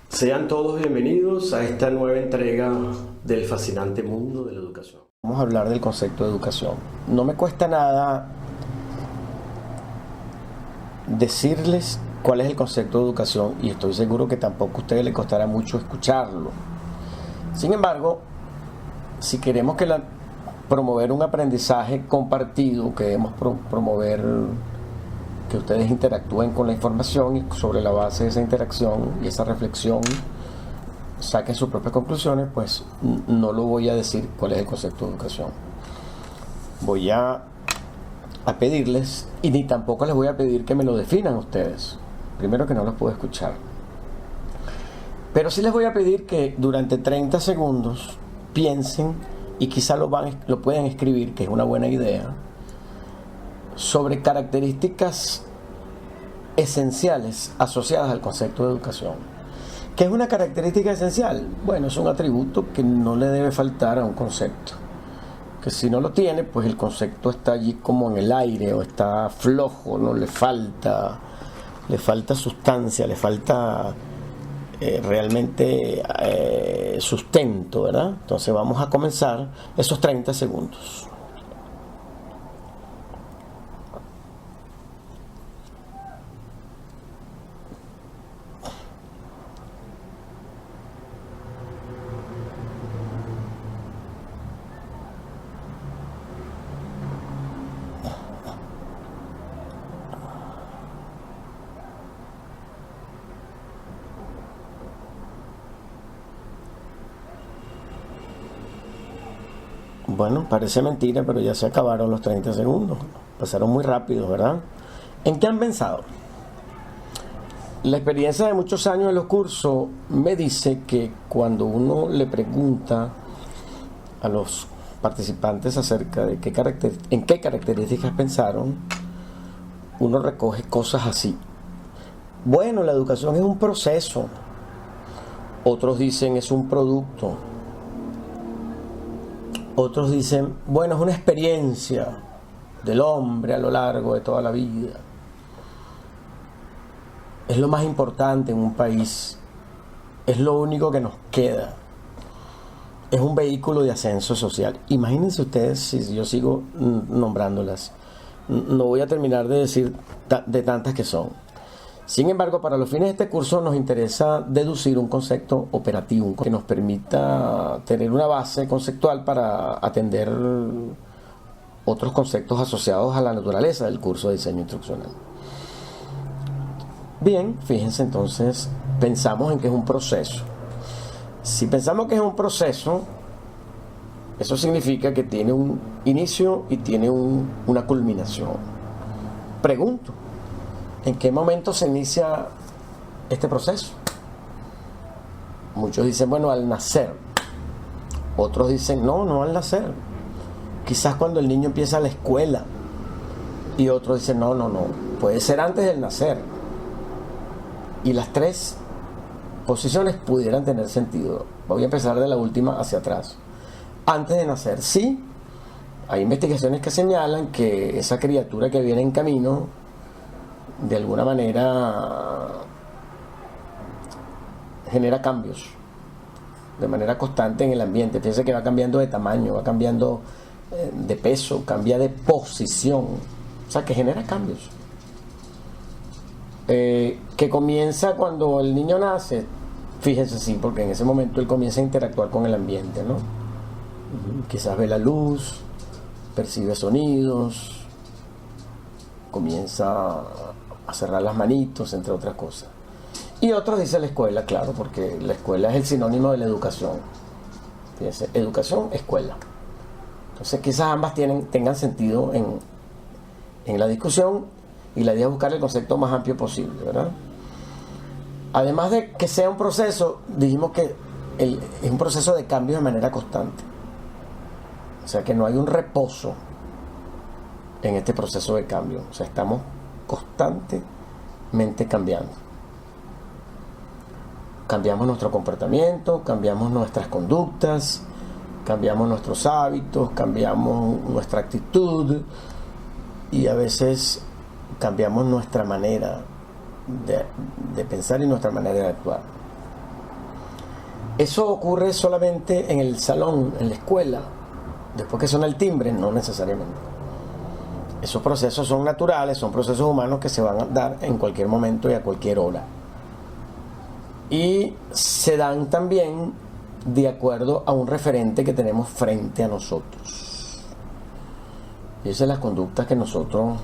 Sean todos bienvenidos a esta nueva entrega del fascinante mundo de la educación. Vamos a hablar del concepto de educación. No me cuesta nada decirles cuál es el concepto de educación y estoy seguro que tampoco a ustedes les costará mucho escucharlo. Sin embargo, si queremos promover un aprendizaje compartido, queremos promover que ustedes interactúen con la información y sobre la base de esa interacción y esa reflexión saquen sus propias conclusiones, pues no lo voy a decir cuál es el concepto de educación. Voy a pedirles, y ni tampoco les voy a pedir que me lo definan ustedes. Primero, que no los puedo escuchar. Pero sí les voy a pedir que durante 30 segundos piensen, y quizá lo pueden escribir, que es una buena idea, sobre características esenciales asociadas al concepto de educación. ¿Qué es una característica esencial? Bueno, es un atributo que no le debe faltar a un concepto. Que si no lo tiene, pues el concepto está allí como en el aire o está flojo, no le falta sustancia, le falta realmente sustento, ¿verdad? Entonces vamos a comenzar esos 30 segundos. Bueno, parece mentira, pero ya se acabaron los 30 segundos. Pasaron muy rápido, ¿verdad? ¿En qué han pensado? La experiencia de muchos años en los cursos me dice que cuando uno le pregunta a los participantes acerca de en qué características pensaron, uno recoge cosas así. Bueno, la educación es un proceso. Otros dicen es un producto. Otros dicen, bueno, es una experiencia del hombre a lo largo de toda la vida. Es lo más importante en un país. Es lo único que nos queda. Es un vehículo de ascenso social. Imagínense ustedes si yo sigo nombrándolas. No voy a terminar de decir de tantas que son. Sin embargo, para los fines de este curso nos interesa deducir un concepto operativo que nos permita tener una base conceptual para atender otros conceptos asociados a la naturaleza del curso de diseño instruccional. Bien, fíjense entonces, pensamos en que es un proceso. Si pensamos que es un proceso, eso significa que tiene un inicio y tiene una culminación. Pregunto, ¿en qué momento se inicia este proceso? Muchos dicen, bueno, al nacer. Otros dicen, no al nacer. Quizás cuando el niño empieza la escuela. Y otros dicen, no. Puede ser antes del nacer. Y las tres posiciones pudieran tener sentido. Voy a empezar de la última hacia atrás. Antes de nacer, sí. Hay investigaciones que señalan que esa criatura que viene en camino, de alguna manera genera cambios de manera constante en el ambiente. Piensa que va cambiando de tamaño, va cambiando de peso, cambia de posición, o sea que genera cambios. Que comienza cuando el niño nace, fíjense, sí, porque en ese momento él comienza a interactuar con el ambiente, ¿no? Quizás ve la luz, percibe sonidos, comienza a cerrar las manitos, entre otras cosas. Y otros dicen la escuela, claro, porque la escuela es el sinónimo de la educación. Fíjense, educación, escuela. Entonces quizás ambas tengan sentido en la discusión, y la idea es buscar el concepto más amplio posible, ¿verdad? Además de que sea un proceso, dijimos que es un proceso de cambio de manera constante. O sea que no hay un reposo en este proceso de cambio. O sea, estamos constantemente cambiando. Cambiamos nuestro comportamiento, cambiamos nuestras conductas, cambiamos nuestros hábitos, cambiamos nuestra actitud y a veces cambiamos nuestra manera de pensar y nuestra manera de actuar. ¿Eso ocurre solamente en el salón, en la escuela, después que suena el timbre? No necesariamente. Esos procesos son naturales, son procesos humanos que se van a dar en cualquier momento y a cualquier hora. Y se dan también de acuerdo a un referente que tenemos frente a nosotros. Y esas son las conductas que nosotros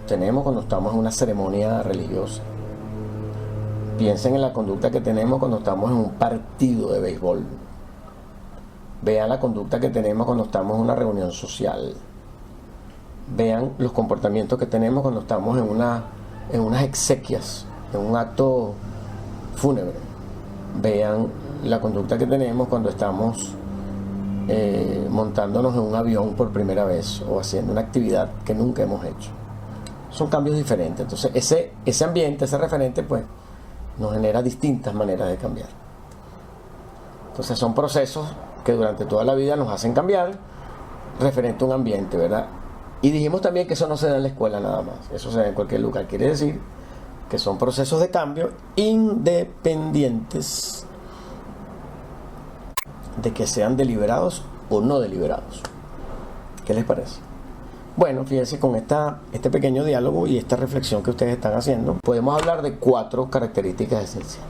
tenemos cuando estamos en una ceremonia religiosa. Piensen en la conducta que tenemos cuando estamos en un partido de béisbol. Vean la conducta que tenemos cuando estamos en una reunión social. Vean los comportamientos que tenemos cuando estamos en unas exequias, en un acto fúnebre. Vean la conducta que tenemos cuando estamos montándonos en un avión por primera vez o haciendo una actividad que nunca hemos hecho. Son cambios diferentes. Entonces ese ambiente, ese referente, pues nos genera distintas maneras de cambiar. Entonces son procesos que durante toda la vida nos hacen cambiar referente a un ambiente, ¿verdad? Y dijimos también que eso no se da en la escuela nada más, eso se da en cualquier lugar. Quiere decir que son procesos de cambio independientes de que sean deliberados o no deliberados. ¿Qué les parece? Bueno, fíjense, con este pequeño diálogo y esta reflexión que ustedes están haciendo, podemos hablar de 4 características esenciales.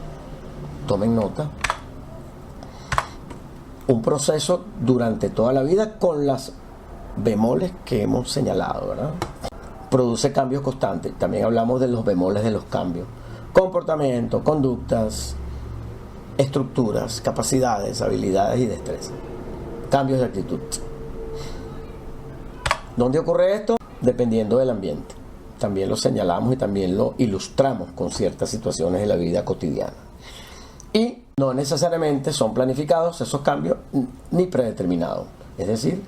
Tomen nota. Un proceso durante toda la vida con las bemoles que hemos señalado, ¿verdad? Produce cambios constantes. También hablamos de los bemoles de los cambios. Comportamiento, conductas, estructuras, capacidades, habilidades y destrezas. Cambios de actitud. ¿Dónde ocurre esto? Dependiendo del ambiente. También lo señalamos y también lo ilustramos con ciertas situaciones de la vida cotidiana. Y no necesariamente son planificados esos cambios ni predeterminados. Es decir,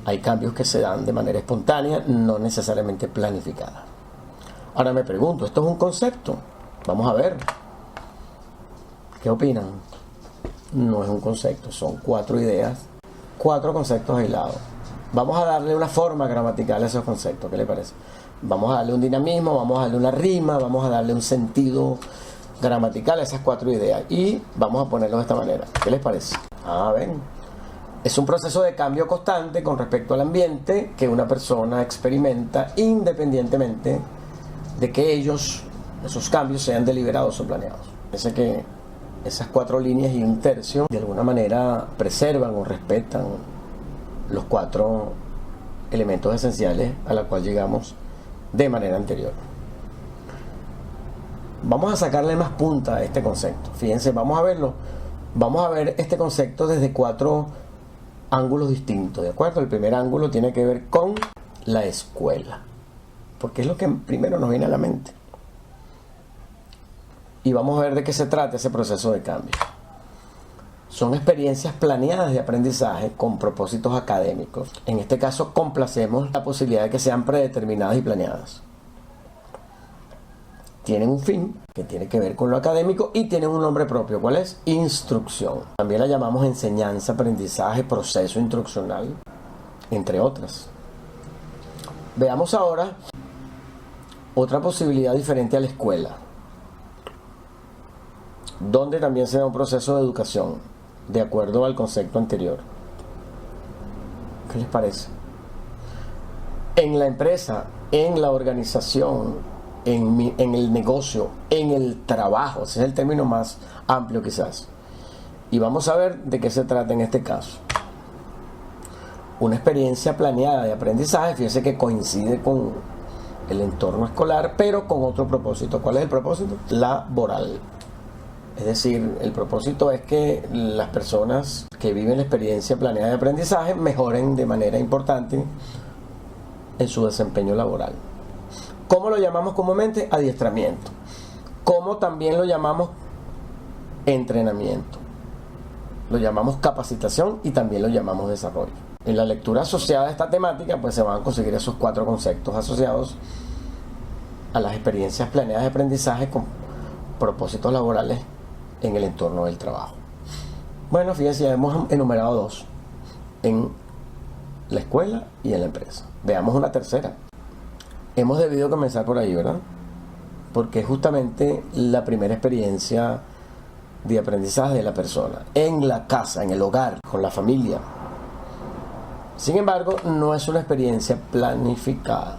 hay cambios que se dan de manera espontánea, no necesariamente planificada. Ahora me pregunto, ¿esto es un concepto? Vamos a ver. ¿Qué opinan? No es un concepto, son 4 ideas, 4 conceptos aislados. Vamos a darle una forma gramatical a esos conceptos, ¿qué le parece? Vamos a darle un dinamismo, vamos a darle una rima, vamos a darle un sentido gramatical a esas 4 ideas y vamos a ponerlo de esta manera. ¿Qué les parece? Ven. Es un proceso de cambio constante con respecto al ambiente que una persona experimenta independientemente de que esos cambios sean deliberados o planeados. Parece que esas 4 líneas y un tercio de alguna manera preservan o respetan los 4 elementos esenciales a los cuales llegamos de manera anterior. Vamos a sacarle más punta a este concepto. Fíjense, vamos a verlo. Vamos a ver este concepto desde 4 ángulos distintos, ¿de acuerdo? El primer ángulo tiene que ver con la escuela, porque es lo que primero nos viene a la mente. Y vamos a ver de qué se trata ese proceso de cambio. Son experiencias planeadas de aprendizaje con propósitos académicos. En este caso, complacemos la posibilidad de que sean predeterminadas y planeadas. Tienen un fin que tiene que ver con lo académico y tienen un nombre propio. ¿Cuál es? Instrucción. También la llamamos enseñanza, aprendizaje, proceso instruccional, entre otras. Veamos ahora otra posibilidad diferente a la escuela, donde también se da un proceso de educación de acuerdo al concepto anterior. ¿Qué les parece? En la empresa, en la organización, en el negocio, en el trabajo. Ese es el término más amplio quizás. Y vamos a ver de qué se trata en este caso. Una experiencia planeada de aprendizaje, fíjense que coincide con el entorno escolar, pero con otro propósito. ¿Cuál es el propósito? Laboral. Es decir, el propósito es que las personas que viven la experiencia planeada de aprendizaje mejoren de manera importante en su desempeño laboral. ¿Cómo lo llamamos comúnmente? Adiestramiento. ¿Cómo también lo llamamos? Entrenamiento. Lo llamamos capacitación y también lo llamamos desarrollo. En la lectura asociada a esta temática, pues se van a conseguir esos 4 conceptos asociados a las experiencias planeadas de aprendizaje con propósitos laborales en el entorno del trabajo. Bueno, fíjense, ya hemos enumerado 2 en la escuela y en la empresa. Veamos una tercera. Hemos debido comenzar por ahí, ¿verdad? Porque es justamente la primera experiencia de aprendizaje de la persona, en la casa, en el hogar, con la familia. Sin embargo, no es una experiencia planificada,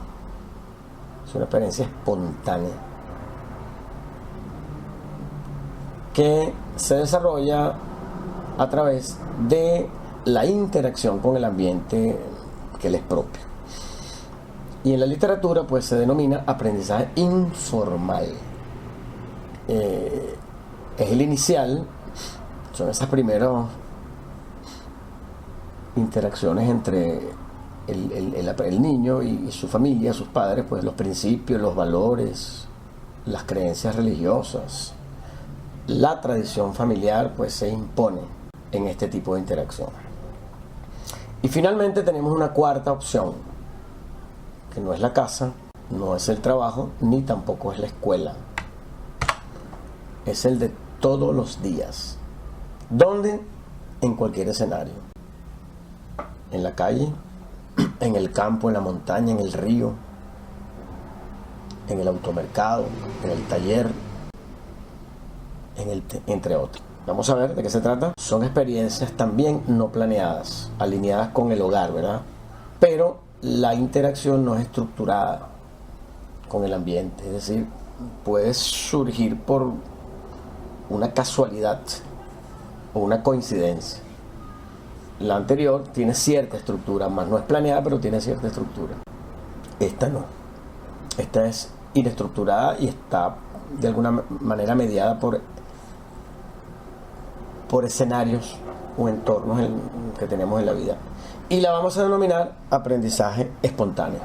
es una experiencia espontánea que se desarrolla a través de la interacción con el ambiente que le es propio. Y en la literatura pues se denomina aprendizaje informal. Es el inicial, son esas primeras interacciones entre el niño y su familia, sus padres, pues los principios, los valores, las creencias religiosas, la tradición familiar pues se impone en este tipo de interacción. Y finalmente tenemos una cuarta opción, que no es la casa, no es el trabajo, ni tampoco es la escuela. Es el de todos los días. ¿Dónde? En cualquier escenario. En la calle, en el campo, en la montaña, en el río, en el automercado, en el taller, entre otros. Vamos a ver de qué se trata. Son experiencias también no planeadas, alineadas con el hogar, ¿verdad? Pero la interacción no es estructurada con el ambiente. Es decir, puede surgir por una casualidad o una coincidencia. La anterior tiene cierta estructura, más no es planeada, pero tiene cierta estructura. Esta no. Esta es inestructurada y está de alguna manera mediada por escenarios o entornos que tenemos en la vida. Y la vamos a denominar aprendizaje espontáneo.